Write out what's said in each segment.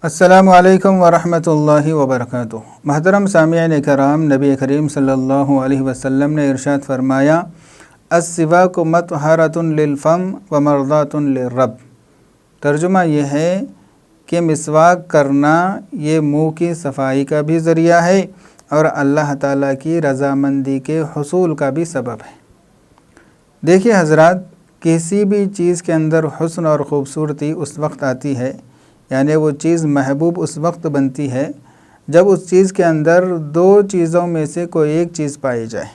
السلام علیکم ورحمۃ اللہ وبرکاتہ۔ محترم سامعین کرام، نبی کریم صلی اللہ علیہ وسلم نے ارشاد فرمایا، السواک مطہرۃ للفم ومرضات للرب۔ ترجمہ یہ ہے کہ مسواک کرنا یہ منہ کی صفائی کا بھی ذریعہ ہے اور اللہ تعالیٰ کی رضامندی کے حصول کا بھی سبب ہے۔ دیکھیے حضرات، کسی بھی چیز کے اندر حسن اور خوبصورتی اس وقت آتی ہے، یعنی وہ چیز محبوب اس وقت بنتی ہے جب اس چیز کے اندر دو چیزوں میں سے کوئی ایک چیز پائی جائے۔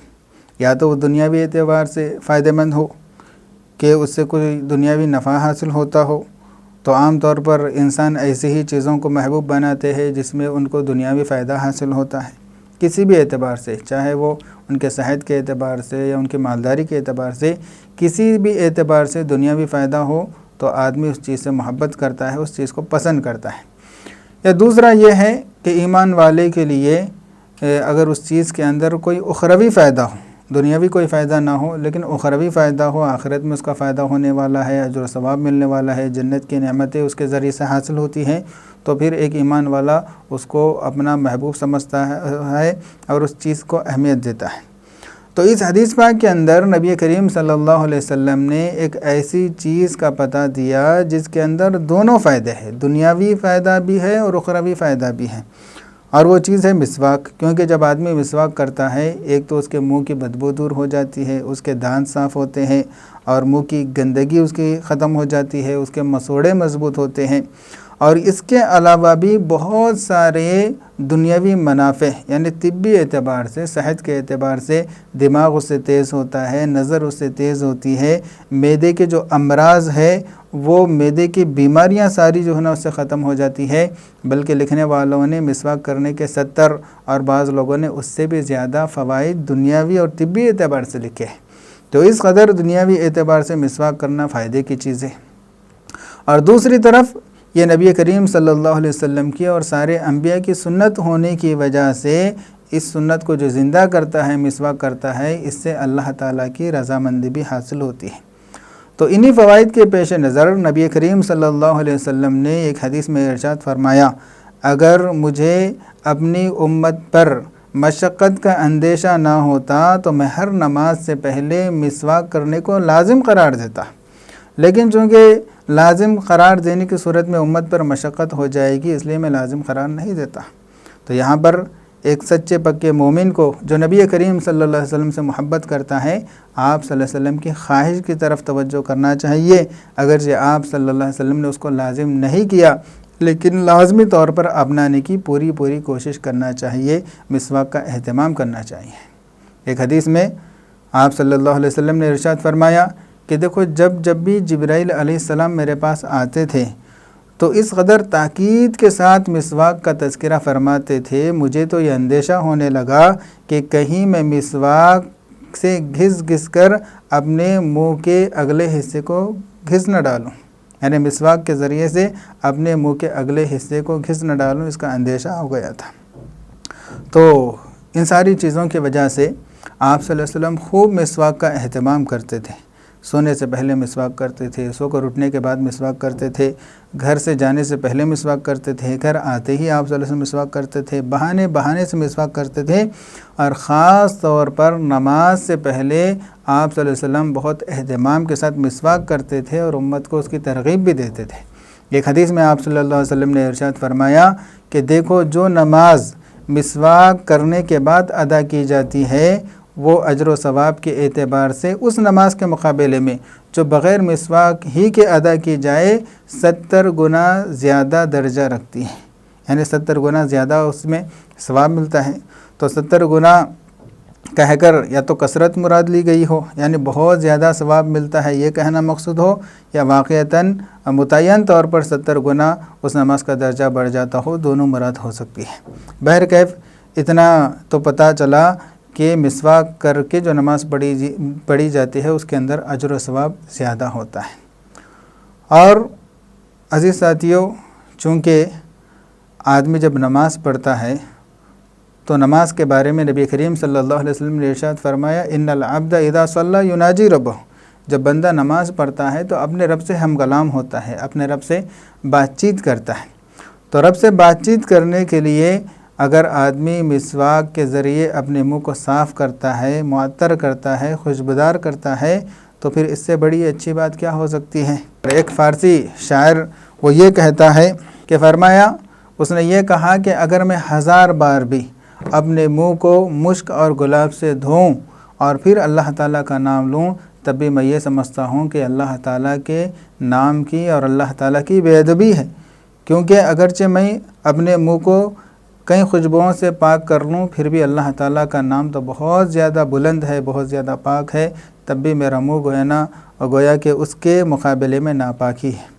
یا تو وہ دنیاوی اعتبار سے فائدہ مند ہو کہ اس سے کوئی دنیاوی نفع حاصل ہوتا ہو، تو عام طور پر انسان ایسی ہی چیزوں کو محبوب بناتے ہیں جس میں ان کو دنیاوی فائدہ حاصل ہوتا ہے، کسی بھی اعتبار سے، چاہے وہ ان کے صحت کے اعتبار سے یا ان کی مالداری کے اعتبار سے، کسی بھی اعتبار سے دنیاوی فائدہ ہو تو آدمی اس چیز سے محبت کرتا ہے، اس چیز کو پسند کرتا ہے۔ یا دوسرا یہ ہے کہ ایمان والے کے لیے اگر اس چیز کے اندر کوئی اخروی فائدہ ہو، دنیاوی کوئی فائدہ نہ ہو لیکن اخروی فائدہ ہو، آخرت میں اس کا فائدہ ہونے والا ہے، اجر و ثواب ملنے والا ہے، جنت کی نعمتیں اس کے ذریعے سے حاصل ہوتی ہیں، تو پھر ایک ایمان والا اس کو اپنا محبوب سمجھتا ہے اور اس چیز کو اہمیت دیتا ہے۔ تو اس حدیث پاک کے اندر نبی کریم صلی اللہ علیہ وسلم نے ایک ایسی چیز کا پتہ دیا جس کے اندر دونوں فائدے ہیں، دنیاوی فائدہ بھی ہے اور اخروی فائدہ بھی ہے، اور وہ چیز ہے مسواک۔ کیونکہ جب آدمی مسواک کرتا ہے، ایک تو اس کے منہ کی بدبو دور ہو جاتی ہے، اس کے دانت صاف ہوتے ہیں اور منہ کی گندگی اس کی ختم ہو جاتی ہے، اس کے مسوڑے مضبوط ہوتے ہیں، اور اس کے علاوہ بھی بہت سارے دنیاوی منافع، یعنی طبی اعتبار سے، صحت کے اعتبار سے دماغ اس سے تیز ہوتا ہے، نظر اس سے تیز ہوتی ہے، معدے کے جو امراض ہے وہ معدے کی بیماریاں ساری جو ہے نا اس سے ختم ہو جاتی ہے۔ بلکہ لکھنے والوں نے مسواک کرنے کے 70 اور بعض لوگوں نے اس سے بھی زیادہ فوائد دنیاوی اور طبی اعتبار سے لکھے ہیں۔ تو اس قدر دنیاوی اعتبار سے مسواک کرنا فائدے کی چیز ہے، اور دوسری طرف یہ نبی کریم صلی اللہ علیہ وسلم کی اور سارے انبیاء کی سنت ہونے کی وجہ سے اس سنت کو جو زندہ کرتا ہے، مسواک کرتا ہے، اس سے اللہ تعالیٰ کی رضامندی بھی حاصل ہوتی ہے۔ تو انہی فوائد کے پیش نظر نبی کریم صلی اللہ علیہ وسلم نے ایک حدیث میں ارشاد فرمایا، اگر مجھے اپنی امت پر مشقت کا اندیشہ نہ ہوتا تو میں ہر نماز سے پہلے مسواک کرنے کو لازم قرار دیتا، لیکن چونکہ لازم قرار دینے کی صورت میں امت پر مشقت ہو جائے گی، اس لیے میں لازم قرار نہیں دیتا۔ تو یہاں پر ایک سچے پکے مومن کو جو نبی کریم صلی اللہ علیہ وسلم سے محبت کرتا ہے، آپ صلی اللہ علیہ وسلم کی خواہش کی طرف توجہ کرنا چاہیے، اگرچہ آپ صلی اللہ علیہ وسلم نے اس کو لازم نہیں کیا لیکن لازمی طور پر اپنانے کی پوری کوشش کرنا چاہیے، مسواک کا اہتمام کرنا چاہیے۔ ایک حدیث میں آپ صلی اللہ علیہ وسلم نے ارشاد فرمایا کہ دیکھو، جب بھی جبرائیل علیہ السلام میرے پاس آتے تھے تو اس قدر تاکید کے ساتھ مسواک کا تذکرہ فرماتے تھے، مجھے تو یہ اندیشہ ہونے لگا کہ کہیں میں مسواک سے گھس کر اپنے منہ کے اگلے حصے کو گھس نہ ڈالوں، یعنی مسواک کے ذریعے سے اپنے منہ کے اگلے حصے کو گھس نہ ڈالوں، اس کا اندیشہ ہو گیا تھا۔ تو ان ساری چیزوں کی وجہ سے آپ صلی اللہ علیہ وسلم خوب مسواک کا اہتمام کرتے تھے، سونے سے پہلے مسواک کرتے تھے، سو کر اٹھنے کے بعد مسواک کرتے تھے، گھر سے جانے سے پہلے مسواک کرتے تھے، گھر آتے ہی آپ صلی اللہ علیہ وسلم مسواک کرتے تھے، بہانے سے مسواک کرتے تھے، اور خاص طور پر نماز سے پہلے آپ صلی اللہ علیہ وسلم بہت اہتمام کے ساتھ مسواک کرتے تھے اور امت کو اس کی ترغیب بھی دیتے تھے۔ ایک حدیث میں آپ صلی اللہ علیہ وسلم نے ارشاد فرمایا کہ دیکھو، جو نماز مسواک کرنے کے بعد ادا کی جاتی ہے وہ اجر و ثواب کے اعتبار سے اس نماز کے مقابلے میں جو بغیر مسواک ہی کے ادا کی جائے 70 گنا زیادہ درجہ رکھتی ہے، یعنی 70 گنا زیادہ اس میں ثواب ملتا ہے۔ تو 70 گنا کہہ کر یا تو کثرت مراد لی گئی ہو، یعنی بہت زیادہ ثواب ملتا ہے یہ کہنا مقصود ہو، یا واقعتاً متعین طور پر 70 گنا اس نماز کا درجہ بڑھ جاتا ہو، دونوں مراد ہو سکتی ہے۔ بہرکیف اتنا تو پتہ چلا کہ مسواک کر کے جو نماز پڑھی جاتی ہے اس کے اندر اجر و ثواب زیادہ ہوتا ہے۔ اور عزیز ساتھیو، چونکہ آدمی جب نماز پڑھتا ہے تو نماز کے بارے میں نبی کریم صلی اللہ علیہ وسلم نے ارشاد فرمایا، ان العبد اذا صلی یناجی ربہ، جب بندہ نماز پڑھتا ہے تو اپنے رب سے ہم کلام ہوتا ہے، اپنے رب سے بات چیت کرتا ہے۔ تو رب سے بات چیت کرنے کے لیے اگر آدمی مسواک کے ذریعے اپنے منہ کو صاف کرتا ہے، معطر کرتا ہے، خوشبودار کرتا ہے، تو پھر اس سے بڑی اچھی بات کیا ہو سکتی ہے۔ ایک فارسی شاعر وہ یہ کہتا ہے کہ فرمایا، اس نے یہ کہا کہ اگر میں 1000 بار بھی اپنے منہ کو مشک اور گلاب سے دھوؤں اور پھر اللہ تعالیٰ کا نام لوں، تب بھی میں یہ سمجھتا ہوں کہ اللہ تعالیٰ کے نام کی اور اللہ تعالیٰ کی بے ادبی ہے، کیونکہ اگرچہ میں اپنے منہ کو کئی خوشبوؤں سے پاک کر لوں، پھر بھی اللہ تعالیٰ کا نام تو بہت زیادہ بلند ہے، بہت زیادہ پاک ہے، تب بھی میرا منہ گویا کہ اس کے مقابلے میں ناپاکی ہے۔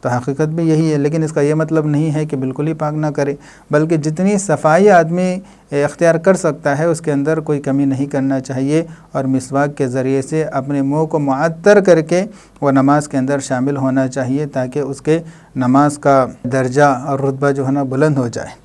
تو حقیقت بھی یہی ہے، لیکن اس کا یہ مطلب نہیں ہے کہ بالکل ہی پاک نہ کرے، بلکہ جتنی صفائی آدمی اختیار کر سکتا ہے اس کے اندر کوئی کمی نہیں کرنا چاہیے، اور مسواک کے ذریعے سے اپنے منہ کو معطر کر کے وہ نماز کے اندر شامل ہونا چاہیے، تاکہ اس کے نماز کا درجہ اور رتبہ جو ہے نا بلند ہو جائے۔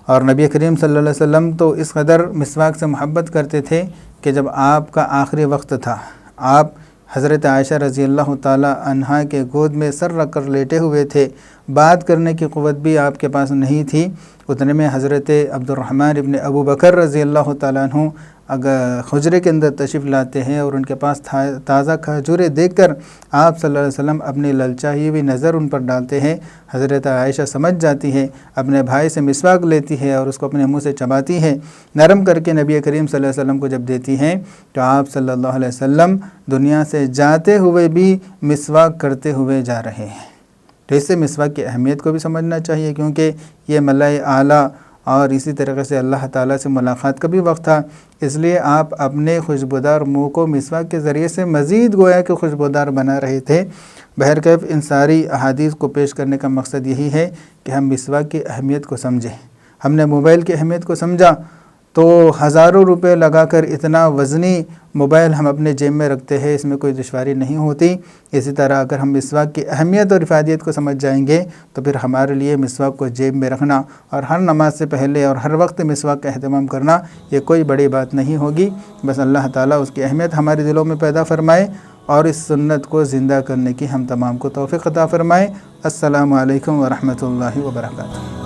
اور نبی کریم صلی اللہ علیہ وسلم تو اس قدر مسواک سے محبت کرتے تھے کہ جب آپ کا آخری وقت تھا، آپ حضرت عائشہ رضی اللہ تعالی عنہا کے گود میں سر رکھ کر لیٹے ہوئے تھے، بات کرنے کی قوت بھی آپ کے پاس نہیں تھی، اتنے میں حضرت عبد الرحمن ابن ابو بکر رضی اللہ تعالیٰ عنہ اگر حجرے کے اندر تشریف لاتے ہیں اور ان کے پاس تازہ کھجوریں دیکھ کر آپ صلی اللہ علیہ وسلم اپنی للچائی ہوئی نظر ان پر ڈالتے ہیں۔ حضرت عائشہ سمجھ جاتی ہے، اپنے بھائی سے مسواک لیتی ہے اور اس کو اپنے منہ سے چباتی ہے، نرم کر کے نبی کریم صلی اللہ علیہ وسلم کو جب دیتی ہیں تو آپ صلی اللہ علیہ وسلم دنیا سے جاتے ہوئے بھی مسواک کرتے ہوئے جا رہے ہیں۔ تو اس سے مسواک کی اہمیت کو بھی سمجھنا چاہیے، کیونکہ یہ ملائے اعلیٰ اور اسی طریقے سے اللہ تعالیٰ سے ملاقات کا بھی وقت تھا، اس لیے آپ اپنے خوشبودار منہ کو مسواک کے ذریعے سے مزید گویا کہ خوشبودار بنا رہے تھے۔ بہرکیف ان ساری احادیث کو پیش کرنے کا مقصد یہی ہے کہ ہم مسواک کی اہمیت کو سمجھیں۔ ہم نے موبائل کی اہمیت کو سمجھا تو ہزاروں روپے لگا کر اتنا وزنی موبائل ہم اپنے جیب میں رکھتے ہیں، اس میں کوئی دشواری نہیں ہوتی۔ اسی طرح اگر ہم مسواک کی اہمیت اور افادیت کو سمجھ جائیں گے تو پھر ہمارے لیے مسواک کو جیب میں رکھنا اور ہر نماز سے پہلے اور ہر وقت مسواک کا اہتمام کرنا یہ کوئی بڑی بات نہیں ہوگی۔ بس اللہ تعالیٰ اس کی اہمیت ہمارے دلوں میں پیدا فرمائے اور اس سنت کو زندہ کرنے کی ہم تمام کو توفیق عطا فرمائے۔ السلام علیکم ورحمۃ اللہ وبرکاتہ۔